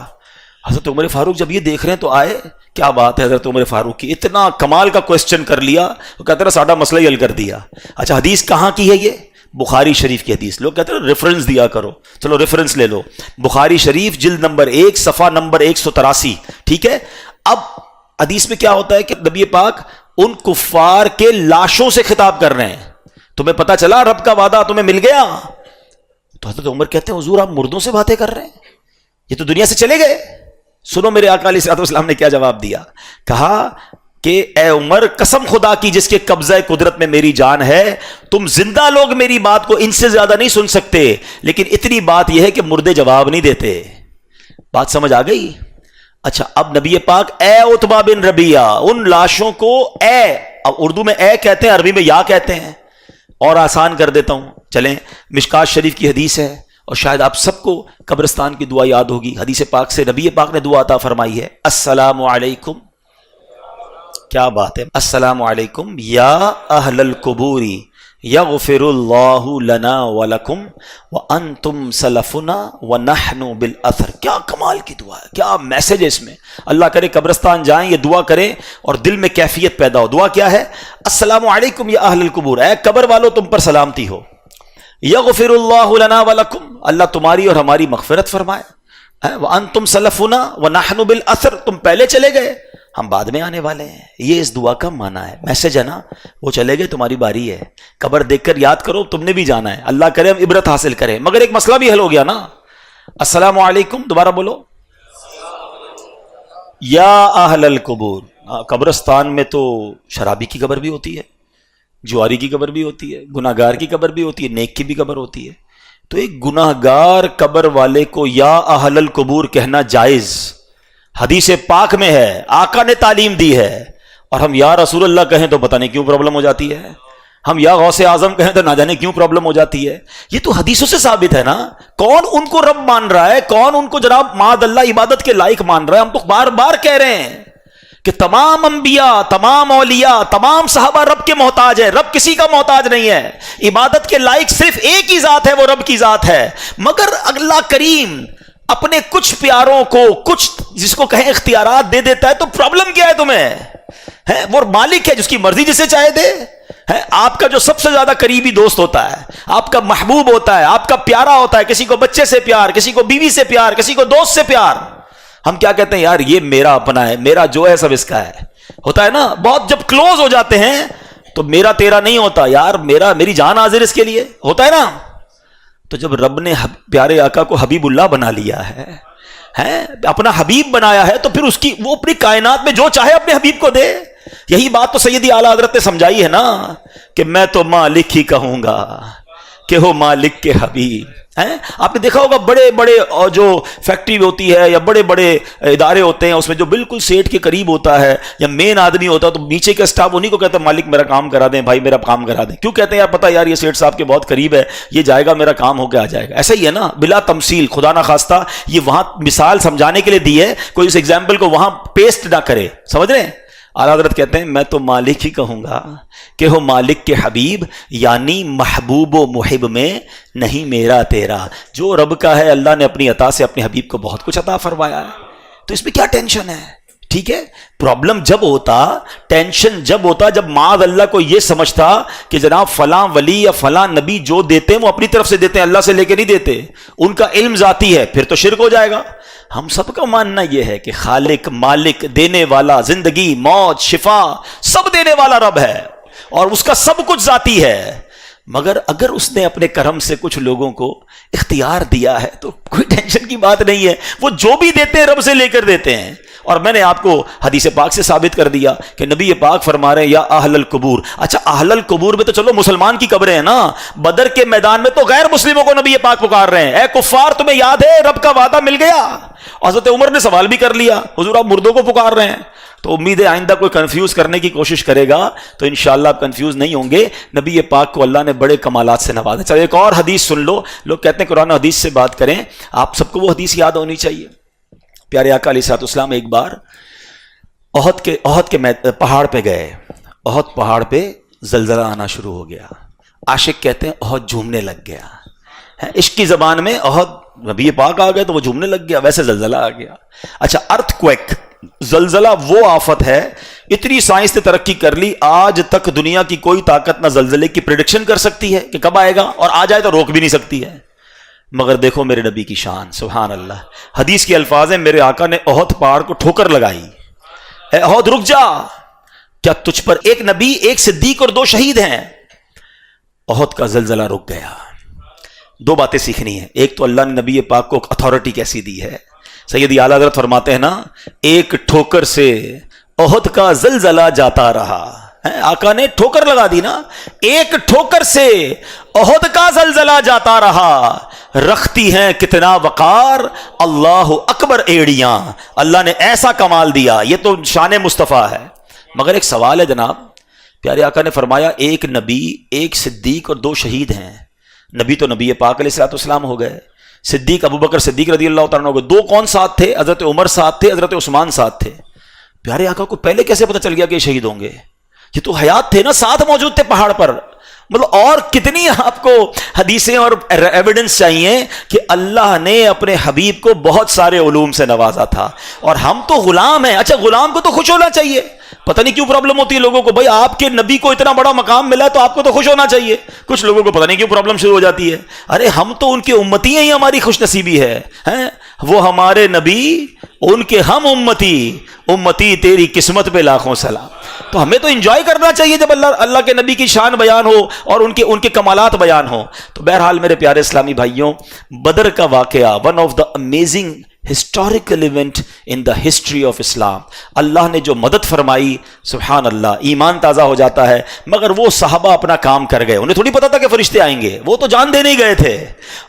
Speaker 1: حضرت عمر فاروق جب یہ دیکھ رہے ہیں تو آئے، کیا بات ہے حضرت عمر فاروق کی، اتنا کمال کا کوسچن کر لیا. وہ کہتے ہیں ساڈا مسئلہ ہی حل کر دیا. اچھا حدیث کہاں کی ہے؟ یہ بخاری شریف کی حدیث. لوگ کہتے ہیں ریفرنس دیا کرو، چلو ریفرنس لے لو. بخاری شریف جلد نمبر 1 صفحہ نمبر 183. ٹھیک ہے. اب حدیث میں کیا ہوتا ہے کہ نبی پاک ان کفار کے لاشوں سے خطاب کر رہے ہیں. تمہیں پتا چلا رب کا وعدہ تمہیں مل گیا؟ تو حضرت عمر کہتے ہیں حضور آپ مردوں سے باتیں کر رہے ہیں، یہ تو دنیا سے چلے گئے. سنو میرے آقا علیہ الصلوۃ والسلام نے کیا جواب دیا. کہا کہ اے عمر قسم خدا کی جس کے قبضہ قدرت میں میری جان ہے، تم زندہ لوگ میری بات کو ان سے زیادہ نہیں سن سکتے، لیکن اتنی بات یہ ہے کہ مردے جواب نہیں دیتے. بات سمجھ آ گئی؟ اچھا اب نبی پاک اے عتبہ بن ربیعہ، ان لاشوں کو اے، اب اردو میں اے کہتے ہیں، عربی میں یا کہتے ہیں. اور آسان کر دیتا ہوں، چلیں مشکات شریف کی حدیث ہے اور شاید آپ سب کو قبرستان کی دعا یاد ہوگی. حدیث پاک سے نبی پاک نے دعا عطا فرمائی ہے، السلام علیکم، کیا بات ہے، السلام علیکم یا اہل القبور یغفر اللہ لنا ولکم وانتم سلفنا ونحن بالاثر. کیا کمال کی دعا ہے، کیا میسج ہے اس میں. اللہ کرے قبرستان جائیں یہ دعا کریں اور دل میں کیفیت پیدا ہو. دعا کیا ہے؟ السلام علیکم یا اہل القبور، اے قبر والو تم پر سلامتی ہو. یغفر اللہ لنا ولکم، اللہ تمہاری اور ہماری مغفرت فرمائے. وانتم سلفنا ونحن بالاثر، تم پہلے چلے گئے ہم بعد میں آنے والے ہیں. یہ اس دعا کا معنی ہے، میسج ہے نا. وہ چلے گئے تمہاری باری ہے، قبر دیکھ کر یاد کرو تم نے بھی جانا ہے. اللہ کرے ہم عبرت حاصل کریں. مگر ایک مسئلہ بھی حل ہو گیا نا. السلام علیکم، دوبارہ بولو، یا اہل القبور. قبرستان میں تو شرابی کی قبر بھی ہوتی ہے، جواری کی قبر بھی ہوتی ہے، گناہگار کی قبر بھی ہوتی ہے، نیک کی بھی قبر ہوتی ہے. تو ایک گناہگار قبر والے کو یا اہل القبور کہنا جائز، حدیث پاک میں ہے، آقا نے تعلیم دی ہے. اور ہم یا رسول اللہ کہیں تو پتہ نہیں کیوں پرابلم ہو جاتی ہے، ہم یا غوث اعظم کہیں تو نہ جانے کیوں پرابلم ہو جاتی ہے. یہ تو حدیثوں سے ثابت ہے نا. کون ان کو رب مان رہا ہے، کون ان کو جناب معاذ اللہ عبادت کے لائق مان رہا ہے. ہم تو بار بار کہہ رہے ہیں کہ تمام انبیاء، تمام اولیاء، تمام صحابہ رب کے محتاج ہیں. رب کسی کا محتاج نہیں ہے. عبادت کے لائق صرف ایک ہی ذات ہے، وہ رب کی ذات ہے. مگر اللہ کریم اپنے کچھ پیاروں کو کچھ جس کو کہیں اختیارات دے دیتا ہے. تو پرابلم کیا ہے تمہیں؟ وہ مالک ہے جس کی مرضی جسے چاہے دے. آپ کا جو سب سے زیادہ قریبی دوست ہوتا ہے، آپ کا محبوب ہوتا ہے، آپ کا پیارا ہوتا ہے، کسی کو بچے سے پیار، کسی کو بیوی سے پیار، کسی کو دوست سے پیار، ہم کیا کہتے ہیں؟ یار یہ میرا اپنا ہے، میرا جو ہے سب اس کا ہے. ہوتا ہے نا، بہت جب کلوز ہو جاتے ہیں تو میرا تیرا نہیں ہوتا، یار میری جان حاضر اس کے لیے، ہوتا ہے نا. تو جب رب نے پیارے آقا کو حبیب اللہ بنا لیا ہے، اپنا حبیب بنایا ہے، تو پھر وہ اپنی کائنات میں جو چاہے اپنے حبیب کو دے. یہی بات تو سیدی اعلیٰ حضرت نے سمجھائی ہے نا کہ میں تو مالک ہی کہوں گا کہ ہو مالک کے حبیب. آپ نے دیکھا ہوگا بڑے بڑے جو فیکٹری ہوتی ہے یا بڑے بڑے ادارے ہوتے ہیں، اس میں جو بالکل سیٹ کے قریب ہوتا ہے یا مین آدمی ہوتا ہے، تو نیچے کا اسٹاف انہیں کو کہتا ہے مالک میرا کام کرا دیں، بھائی میرا کام کرا دیں. کیوں کہتے ہیں؟ یار پتہ یار یہ سیٹ صاحب کے بہت قریب ہے، یہ جائے گا میرا کام ہو کے آ جائے گا. ایسا ہی ہے نا، بلا تمثیل، خدا نہ خواستہ یہ وہاں مثال سمجھانے کے لیے دی ہے، کوئی اس ایگزامپل کو وہاں پیسٹ نہ کرے. سمجھ رہے ہیں؟ اعلیٰ حضرت کہتے ہیں میں تو مالک ہی کہوں گا کہ ہو مالک کے حبیب، یعنی محبوب و محب میں نہیں میرا تیرا. جو رب کا ہے اللہ نے اپنی عطا سے اپنے حبیب کو بہت کچھ عطا فرمایا ہے، تو اس میں کیا ٹینشن ہے؟ ٹھیک ہے، پرابلم جب ہوتا، ٹینشن جب ہوتا جب معاذ اللہ کو یہ سمجھتا کہ جناب فلاں ولی یا فلاں نبی جو دیتے ہیں وہ اپنی طرف سے دیتے ہیں، اللہ سے لے کے نہیں دیتے، ان کا علم ذاتی ہے، پھر تو شرک ہو جائے گا. ہم سب کا ماننا یہ ہے کہ خالق، مالک، دینے والا، زندگی، موت، شفا سب دینے والا رب ہے اور اس کا سب کچھ ذاتی ہے. مگر اگر اس نے اپنے کرم سے کچھ لوگوں کو اختیار دیا ہے تو کوئی ٹینشن کی بات نہیں ہے، وہ جو بھی دیتے ہیں رب سے لے کر دیتے ہیں. اور میں نے آپ کو حدیث پاک سے ثابت کر دیا کہ نبی پاک فرما رہے ہیں یا اہل القبور. اچھا اہل القبور میں تو چلو مسلمان کی قبریں ہیں نا، بدر کے میدان میں تو غیر مسلموں کو نبی پاک پکار رہے ہیں، اے کفار تمہیں یاد ہے رب کا وعدہ مل گیا. حضرت عمر نے سوال بھی کر لیا، حضور آپ مردوں کو پکار رہے ہیں. تو امید ہے آئندہ کوئی کنفیوز کرنے کی کوشش کرے گا تو انشاءاللہ آپ کنفیوز نہیں ہوں گے. نبی پاک کو اللہ نے بڑے کمالات سے نوازا. چلو ایک اور حدیث سن لو. لوگ کہتے ہیں قرآن و حدیث سے بات کریں، آپ سب کو وہ حدیث یاد ہونی چاہیے. پیارے آقا علیہ الصلوۃ والسلام ایک بار احد کے پہاڑ پہ گئے. احد پہاڑ پہ زلزلہ آنا شروع ہو گیا. عاشق کہتے ہیں احد جھومنے لگ گیا. عشق کی زبان میں احد، نبی پاک آ گئے تو وہ جھومنے لگ گیا، ویسے زلزلہ آ گیا. اچھا ارتھ کویک، زلزلہ وہ آفت ہے، اتنی سائنس نے ترقی کر لی، آج تک دنیا کی کوئی طاقت نہ زلزلے کی پریڈکشن کر سکتی ہے کہ کب آئے گا، اور آ جائے تو روک بھی نہیں سکتی ہے. مگر دیکھو میرے نبی کی شان، سبحان اللہ. حدیث کے الفاظ ہیں میرے آقا نے احد پہاڑ کو ٹھوکر لگائی، اے احد رک جا، کیا تجھ پر ایک نبی، ایک صدیق اور 2 شہید ہیں. احد کا زلزلہ رک گیا. 2 باتیں سیکھنی ہیں. ایک تو اللہ نے نبی پاک کو اتھارٹی کیسی دی ہے. سیدی اعلیٰ حضرت فرماتے ہیں نا، ایک ٹھوکر سے احد کا زلزلہ جاتا رہا. آقا نے ٹھوکر لگا دی نا، ایک ٹھوکر سے احد کا زلزلہ جاتا رہا. رکھتی ہیں کتنا وقار اللہ اکبر ایڑیاں. اللہ نے ایسا کمال دیا، یہ تو شان مصطفیٰ ہے. مگر ایک سوال ہے جناب، پیارے آقا نے فرمایا ایک نبی، ایک صدیق اور 2 شہید ہیں. نبی تو نبی پاک علیہ الصلوۃ والسلام ہو گئے، صدیق ابو بکر صدیق رضی اللہ تعالیٰ عنہ ہو گئے. 2 کون ساتھ تھے؟ حضرت عمر ساتھ تھے، حضرت عثمان ساتھ تھے. پیارے آقا کو پہلے کیسے پتہ چل گیا کہ یہ شہید ہوں گے؟ یہ تو حیات تھے نا، ساتھ موجود تھے پہاڑ پر. مطلب اور کتنی آپ کو حدیثیں اور ایویڈنس چاہیے کہ اللہ نے اپنے حبیب کو بہت سارے علوم سے نوازا تھا، اور ہم تو غلام ہیں. اچھا غلام کو تو خوش ہونا چاہیے. پتہ نہیں کیوں پرابلم ہوتی ہے لوگوں کو، بھائی آپ کے نبی کو اتنا بڑا مقام ملا ہے تو آپ کو تو خوش ہونا چاہیے. کچھ لوگوں کو پتہ نہیں کیوں پرابلم شروع ہو جاتی ہے، ارے ہم تو ان کے امتی ہیں، ہی ہماری خوش نصیبی ہے. وہ ہمارے نبی، ان کے ہم امتی، امتی تیری قسمت پہ لاکھوں سلام. تو ہمیں تو انجوائے کرنا چاہیے جب اللہ کے نبی کی شان بیان ہو اور ان کے کمالات بیان ہو. تو بہرحال میرے پیارے اسلامی بھائیوں، بدر کا واقعہ one of the amazing historical event in the history of Islam. اللہ نے جو مدد فرمائی، سبحان اللہ، ایمان تازہ ہو جاتا ہے. مگر وہ صحابہ اپنا کام کر گئے. انہیں تھوڑی پتا تھا کہ فرشتے آئیں گے، وہ تو جان دینے ہی گئے تھے،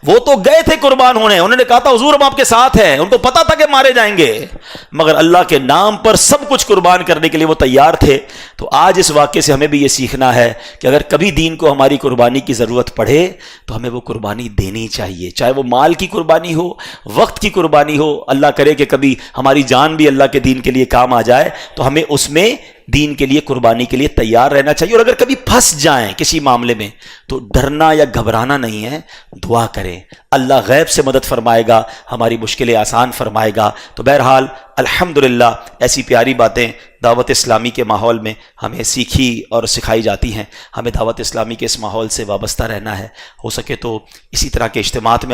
Speaker 1: وہ تو گئے تھے قربان ہونے. انہوں نے کہا تھا حضور ہم آپ کے ساتھ ہیں، ان کو پتا تھا کہ مارے جائیں گے، مگر اللہ کے نام پر سب کچھ قربان کرنے کے لیے وہ تیار تھے. تو آج اس واقعے سے ہمیں بھی یہ سیکھنا ہے کہ اگر کبھی دین کو ہماری قربانی کی ضرورت پڑے تو ہمیں وہ قربانی دینی چاہیے، چاہے وہ مال کی قربانی ہو، وقت کی قربانی ہو، ہو، اللہ کرے کہ کبھی ہماری جان بھی اللہ کے دین کے لیے کام آ جائے، تو ہمیں اس میں دین کے لیے قربانی کے لیے تیار رہنا چاہیے. اور اگر کبھی پھنس جائیں کسی معاملے میں تو ڈرنا یا گھبرانا نہیں ہے، دعا کریں، اللہ غیب سے مدد فرمائے گا، ہماری مشکلیں آسان فرمائے گا. تو بہرحال الحمدللہ ایسی پیاری باتیں دعوت اسلامی کے ماحول میں ہمیں سیکھی اور سکھائی جاتی ہیں. ہمیں دعوت اسلامی کے اس ماحول سے وابستہ رہنا ہے. ہو سکے تو اسی طرح کے اجتماعات میں